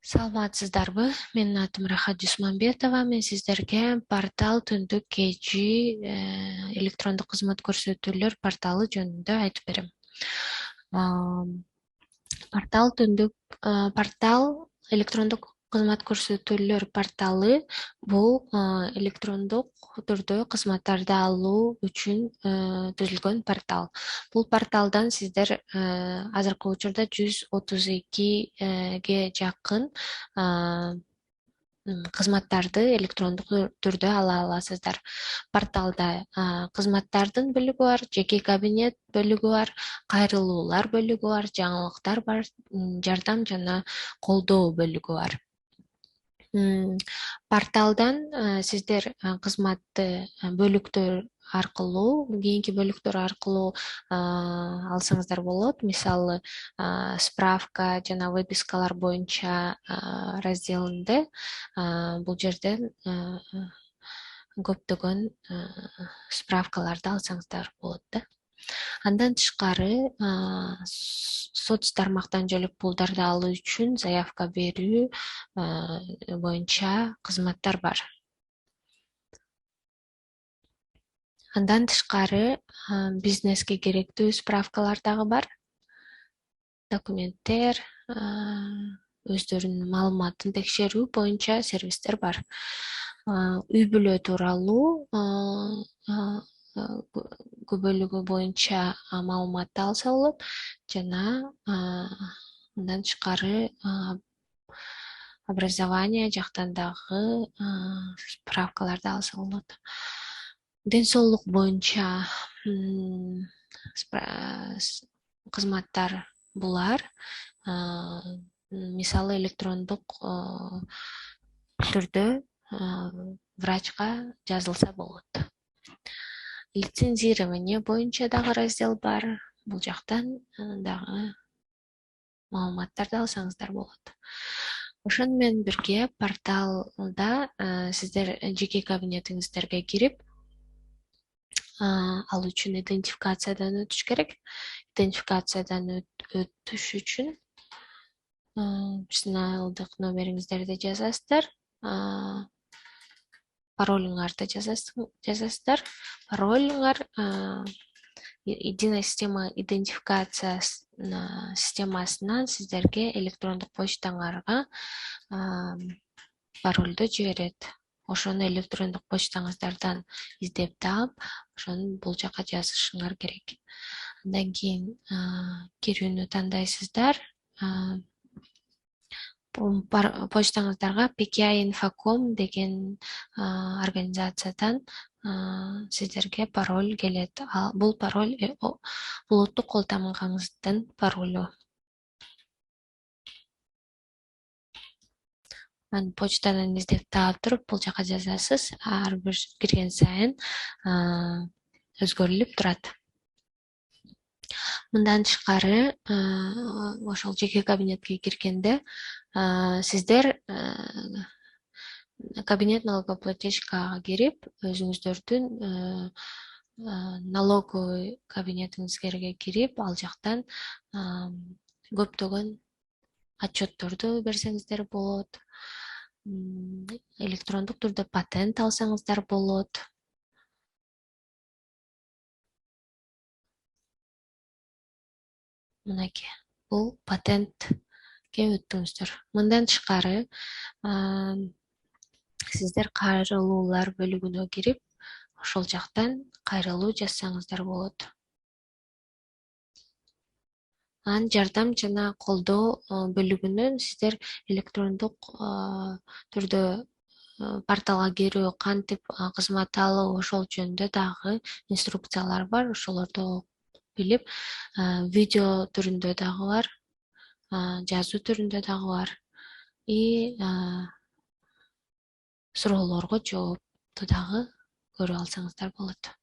Саламатсыздарбы? Менин атым Рахат Дусманбетова. Мен сиздерге портал Түндүк KG электрондук кызмат көрсөтүүлөр порталы жөнүндө айтып берем. Портал электрондук кызмат көрсөтүүлөр порталы бул электрондук түрдө кызматтарды алуу үчүн түзүлгөн портал. Бул порталдан сиздер азыркы учурда 132ге жакын кызматтарды электрондук түрдө ала аласыздар. Порталда кызматтардын бөлүгү бар, жеке кабинет бөлүгү бар, кайрылуулар бөлүгү бар, жаңылыктар бар, жардам жана колдоо бөлүгү бар. Порталдан сиздер кызматты бөлүктөр аркылуу, кийинки бөлүктөр аркылуу алсаңыздар болот. Мисалы, справка жана выпискалар боюнча разделинде бул жерден көптөгөн справкаларды алсаңыздар болот да. Андан тышкары соц тармактан жөлөк пулдарды алуу үчүн заявка берүү боюнча кызматтар бар. Андан тышкары бизнеске керектүү справкалар дагы бар. Документтер, өздөрүнүн маалыматын текшерүү боюнча сервистер бар. Үй бүлө тууралуу бөлүгү боюнча маалыматты алса болот жана мындан тышкары образование жактан дагы справкаларды алса болот. Ден соолук боюнча кызматтар булар. Мисалы, электрондук түрдө врачка жазылса болот. Лицензирование боюнча дагы раздел бар. Бул жактан дагы маалыматтарды алсаңыздар болот. Ошону менен бирге порталда сиздер жеке кабинетиңиздерге кирип, ал үчүн идентификациядан өтүш керек. Идентификациядан өтүш үчүн персоналдык номериңиздерди жазасыздар, паролуңарды жазасыздар. Паролуңар единая система идентификация системасынан сиздерге электрондук почтаңарга паролду жиберет. Ошону электрондук почтаңыздардан издеп таап, ошону бул жака жазышыңар керек. Андан кийин кирүүнү тандайсыздар. Почтаңыздарга PKI-Infocom деген организациядан сиздерге пароль келет. Бул пароль улуттук кол тамгаңыздын паролу. Почтадан издеп таап туруп бул жака жазасыз. Ар бир кирген сайын өзгөрүлүп турат. Мындан тышкары, ошол жеке кабинетке киргенде сиздер кабинет налогоплательщикка кирип, өзүңүздөрдүн налоговый кабинетиңизге кирип, ал жактан көптөгөн отчетторду берсеңиздер болот. Электрондук түрдө патент алсаңыздар болот. Мынакей, бул патентке өттүңүздөр. Мындан тышкары, сиздер кайрылуулар бөлүгүнө кирип, ошол жактан кайрылуу жазсаңыздар болот. Анан жардам жана колдоо бөлүгүнөн сиздер электрондук түрдө порталга кирүү, кантип кызмат алуу, ошол жөнүндө дагы инструкциялар бар. Ошолорду билип, видео түрүндө дагы бар, жазуу түрүндө дагы бар. И суроолорго жоопту дагы көрүп алсаңыздар болот.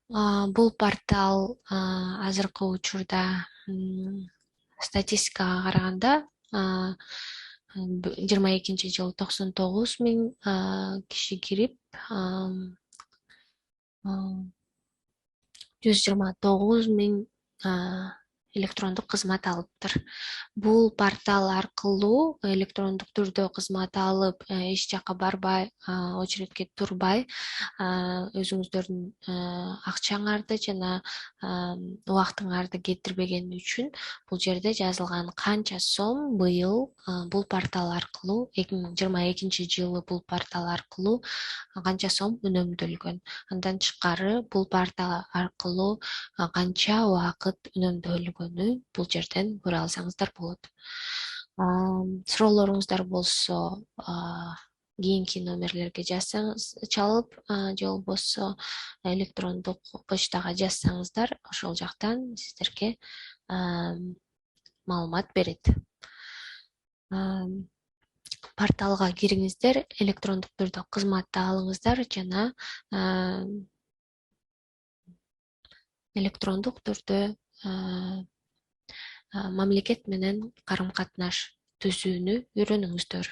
Бул портал азыркы учурда статистикага караганда 22-жылы 99 миң киши кирип, 129 000 электрондук кызмат алыптыр. Бул портал аркылуу электрондук түрдө кызмат алып, эч жакка барбай, очередке турбай, өзүңүздөрдүн акчаңарды жана убактыңарды кетирбеген үчүн бул жерде жазылган канча сом быйыл бул портал аркылуу 2022 жылы бул портал аркылуу канча сом үнөмдөлгөн. Андан тышкары бул портал аркылуу канча убакыт үнөмдөлгөнү бул жерден көрө алсаңыздар болот. Суроолоруңуздар болсо кийинки номерлерге жазсаңыз, чалып, же болбосо электрондук почтага жазсаңыздар, ошол жактан сиздерге маалымат берет. Порталга кириңиздер, электрондук түрдө кызматты алыңыздар жана электрондук түрдө мамлекет менен карым-катнаш түзүүнү үйрөнүңүздөр.